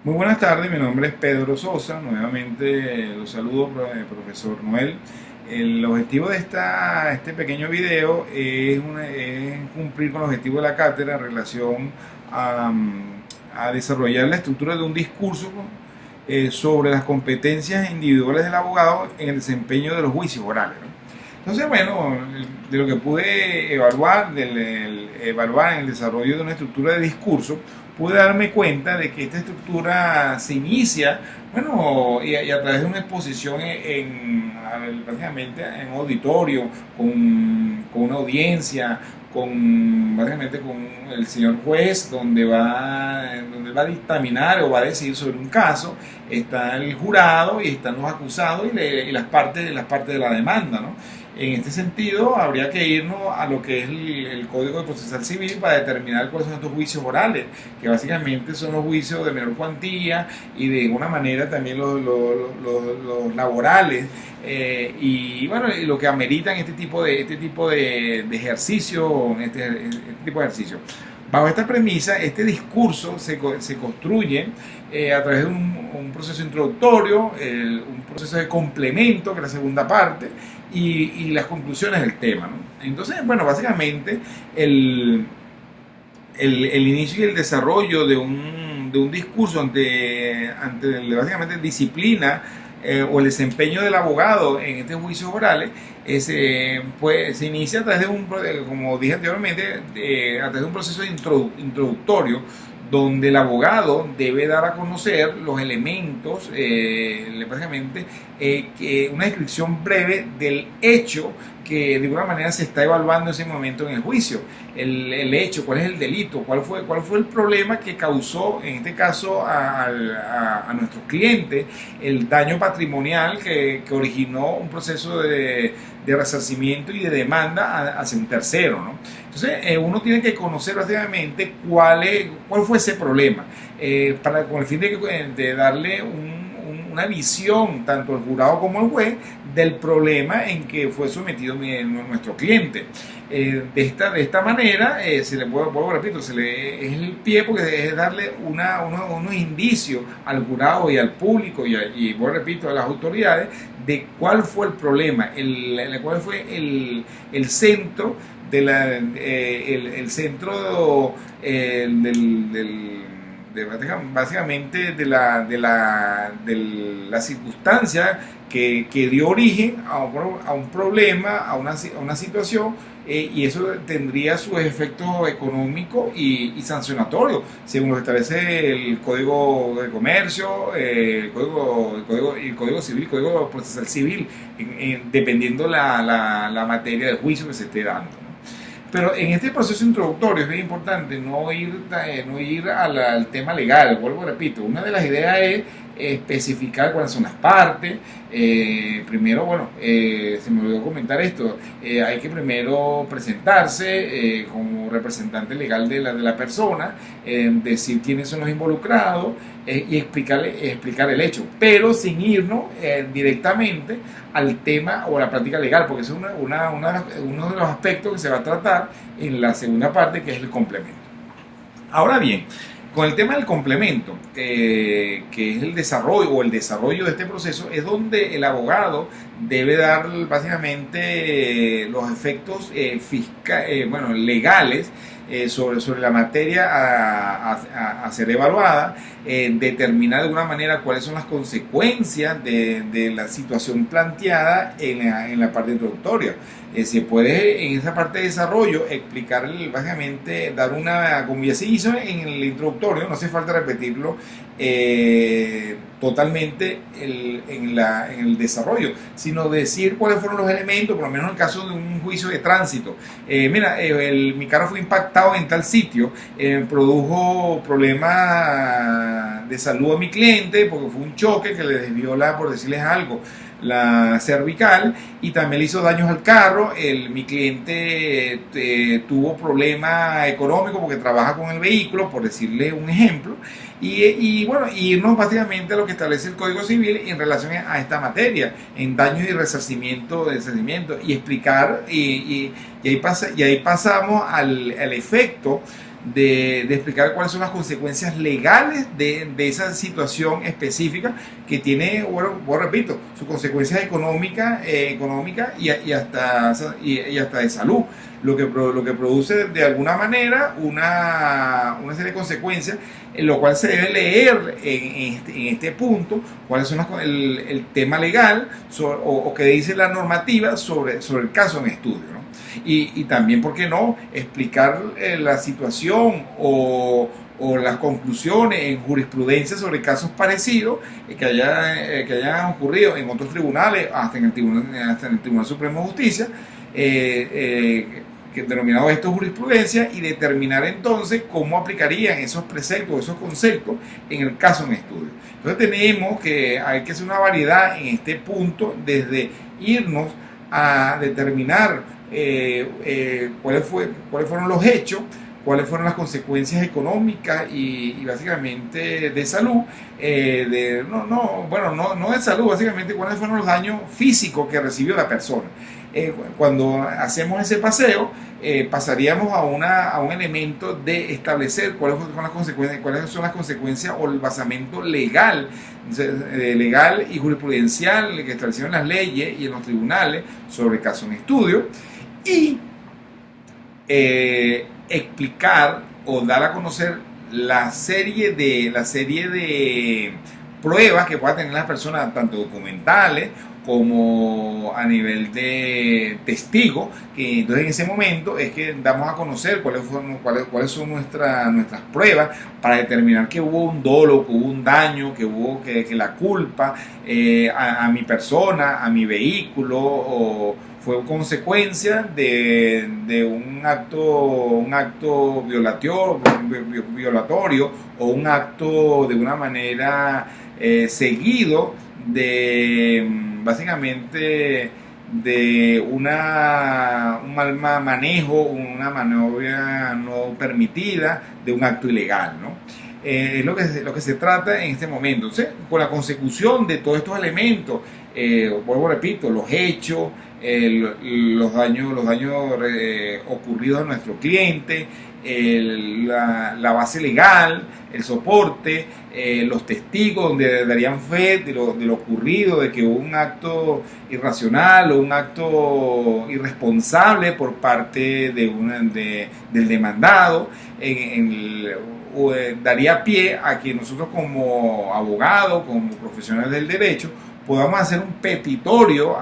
Muy buenas tardes, mi nombre es Pedro Sosa, nuevamente los saludo, profesor Noel. El objetivo de este pequeño video es cumplir con el objetivo de la cátedra en relación a, a desarrollar la estructura de un discurso sobre las competencias individuales del abogado en el desempeño de los juicios orales, ¿no? Entonces, bueno, de lo que pude evaluar, evaluar en el desarrollo de una estructura de discurso, pude darme cuenta de que esta estructura se inicia, bueno, y a través de una exposición básicamente en un auditorio, con una audiencia, básicamente con el señor juez, donde va a dictaminar o va a decidir sobre un caso. Está el jurado y están los acusados y las partes de la demanda, ¿no? En este sentido, habría que irnos a lo que es el Código de Procesal Civil para determinar cuáles son estos juicios orales, que básicamente son los juicios de menor cuantía y de alguna manera también los laborales, y bueno, y lo que ameritan este tipo de ejercicio, este tipo de ejercicio. Bajo esta premisa, este discurso se construye a través de un proceso introductorio, un proceso de complemento, que es la segunda parte, y las conclusiones del tema, ¿no? Entonces, bueno, básicamente el inicio y el desarrollo de un discurso ante básicamente disciplina, o el desempeño del abogado en estos juicios orales, pues, se inicia a través de como dije anteriormente, a través de un proceso introductorio, donde el abogado debe dar a conocer los elementos, básicamente, una descripción breve del hecho que de alguna manera se está evaluando en ese momento en el juicio. El hecho, cuál es el delito, cuál fue el problema que causó, en este caso, a nuestros clientes, el daño patrimonial que originó un proceso de resarcimiento y de demanda hacia un tercero, ¿no? Entonces, uno tiene que conocer básicamente cuál fue ese problema, con el fin de darle una visión tanto al jurado como al juez del problema en que fue sometido nuestro cliente. De esta manera, se le repito, es el pie, porque es darle unos indicios al jurado y al público y repito, a las autoridades, de cuál fue el problema, cuál fue el centro el centro básicamente de la circunstancia que dio origen a un problema, a una situación, y eso tendría sus efectos económicos y sancionatorios, según lo establece el Código de Comercio, el Código Civil, el Código Procesal Civil, dependiendo la materia de juicio que se esté dando, ¿no? Pero en este proceso introductorio es bien importante no ir al tema legal. Vuelvo, repito, una de las ideas es especificar cuáles son las partes. Primero, bueno, se me olvidó comentar esto, hay que primero presentarse como representante legal de la persona, decir quiénes son los involucrados, y explicar el hecho, pero sin irnos directamente al tema o a la práctica legal, porque eso es uno de los aspectos que se va a tratar en la segunda parte, que es el complemento. Ahora bien, con el tema del complemento, que es el desarrollo de este proceso, es donde el abogado debe dar básicamente los efectos legales, sobre la materia a ser evaluada, determinar de alguna manera cuáles son las consecuencias de la situación planteada en la parte introductoria. Se puede en esa parte de desarrollo explicar, básicamente dar como ya se hizo en el introductorio, no hace falta repetirlo totalmente en el desarrollo, sino decir cuáles fueron los elementos, por lo menos en el caso de un juicio de tránsito. Mi carro fue impactado en tal sitio, produjo problemas de salud a mi cliente porque fue un choque que le desvió por decirles algo, la cervical, y también le hizo daños al carro. Mi cliente tuvo problemas económicos porque trabaja con el vehículo, por decirle un ejemplo, y bueno, irnos básicamente a lo que establece el Código Civil en relación a esta materia, en daños y resarcimiento, y explicar, y ahí pasamos al efecto de explicar cuáles son las consecuencias legales de esa situación específica que tiene, bueno, repito, sus consecuencias económicas y hasta de salud, lo que produce de alguna manera una serie de consecuencias, en lo cual se debe leer en este punto cuáles son el tema legal o que dice la normativa sobre el caso en estudio, ¿no? Y también, ¿por qué no?, explicar la situación o las conclusiones en jurisprudencia sobre casos parecidos que hayan ocurrido en otros tribunales, hasta en el Tribunal Supremo de Justicia, que denominado esto jurisprudencia, y determinar entonces cómo aplicarían esos preceptos, esos conceptos en el caso en estudio. Entonces hay que hacer una variedad en este punto, desde irnos a determinar cuáles fueron los hechos, cuáles fueron las consecuencias económicas y básicamente de salud, no de salud, básicamente cuáles fueron los daños físicos que recibió la persona. Cuando hacemos ese paseo, pasaríamos a un elemento de establecer cuáles son las consecuencias o el basamento legal y jurisprudencial que establecieron las leyes y en los tribunales sobre casos en estudio, y explicar o dar a conocer la serie de pruebas que pueda tener las personas, tanto documentales como a nivel de testigo, que entonces en ese momento es que damos a conocer cuáles son nuestras pruebas para determinar que hubo un dolo, que hubo un daño, que la culpa a mi persona, a mi vehículo, fue consecuencia de un acto violatorio o un acto de una manera seguido básicamente de un mal manejo, una maniobra no permitida, de un acto ilegal, ¿no? Es lo que se trata en este momento. Entonces, con la consecución de todos estos elementos, vuelvo, repito, los hechos, los daños ocurridos a nuestro cliente, la base legal, el soporte, los testigos donde darían fe de lo ocurrido, de que hubo un acto irracional o un acto irresponsable por parte del demandado, daría pie a que nosotros, como abogados, como profesionales del derecho, podamos hacer un petitorio,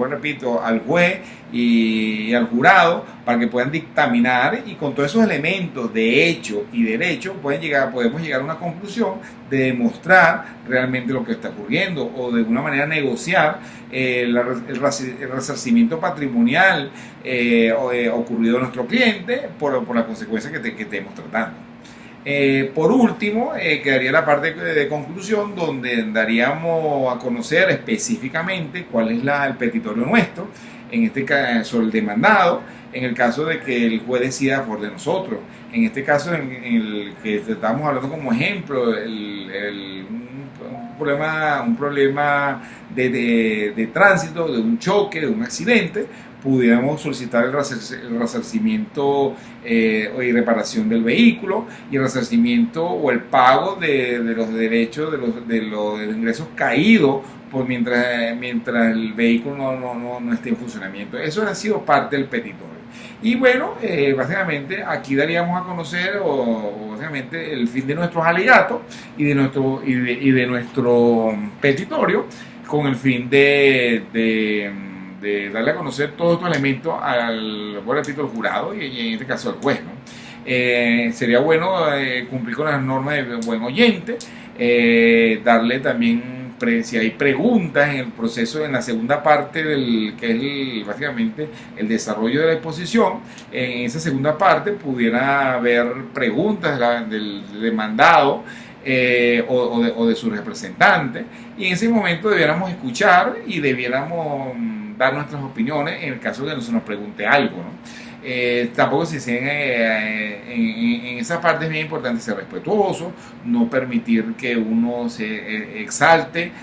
repito, al juez y al jurado para que puedan dictaminar, y con todos esos elementos de hecho y derecho podemos llegar a una conclusión de demostrar realmente lo que está ocurriendo, o de alguna manera negociar el resarcimiento patrimonial ocurrido a nuestro cliente por la consecuencia que estemos tratando. Por último, quedaría la parte de conclusión, donde daríamos a conocer específicamente cuál es el petitorio nuestro, en este caso el demandado, en el caso de que el juez decida a favor de nosotros. En este caso, en el que estamos hablando como ejemplo, un problema de tránsito, de un choque, de un accidente, pudiéramos solicitar el resarcimiento y reparación del vehículo, y el resarcimiento o el pago de los derechos de los ingresos caídos mientras el vehículo no esté en funcionamiento. Eso ha sido parte del petitorio. Y bueno, básicamente aquí daríamos a conocer básicamente el fin de nuestros alegatos y de nuestro petitorio, con el fin de darle a conocer todos estos elementos al jurado y en este caso al juez, ¿no? Sería bueno cumplir con las normas de buen oyente, darle también, si hay preguntas en el proceso, en la segunda parte que es básicamente el desarrollo de la exposición, en esa segunda parte pudiera haber preguntas del demandado o de su representante, y en ese momento debiéramos escuchar y debiéramos dar nuestras opiniones en el caso de que se nos pregunte algo, ¿no? Tampoco en esa parte es bien importante ser respetuoso, no permitir que uno se exalte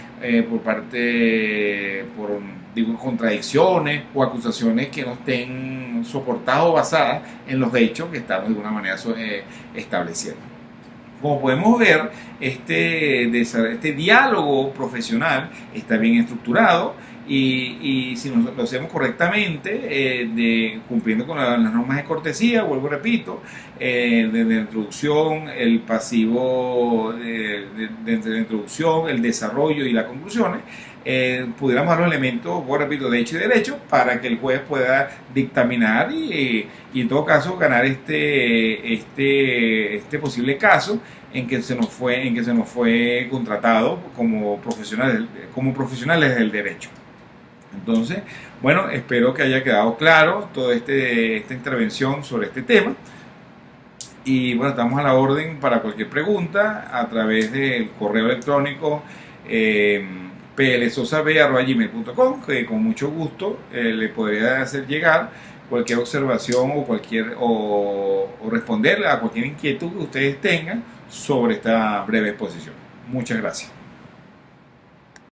por digo, contradicciones o acusaciones que no estén soportadas o basadas en los hechos que estamos de alguna manera estableciendo. Como podemos ver, este diálogo profesional está bien estructurado y si lo hacemos correctamente, cumpliendo con las normas de cortesía, vuelvo y repito, desde la introducción, el pasivo desde la introducción, el desarrollo y las conclusiones, pudiéramos dar los elementos, vuelvo y repito, de hecho y derecho, para que el juez pueda dictaminar y en todo caso ganar este posible caso en que se nos fue contratado como profesionales del derecho. Entonces, bueno, espero que haya quedado claro toda esta intervención sobre este tema. Y bueno, estamos a la orden para cualquier pregunta a través del correo electrónico plsosab@gmail.com, que con mucho gusto le podría hacer llegar cualquier observación o responderle a cualquier inquietud que ustedes tengan sobre esta breve exposición. Muchas gracias.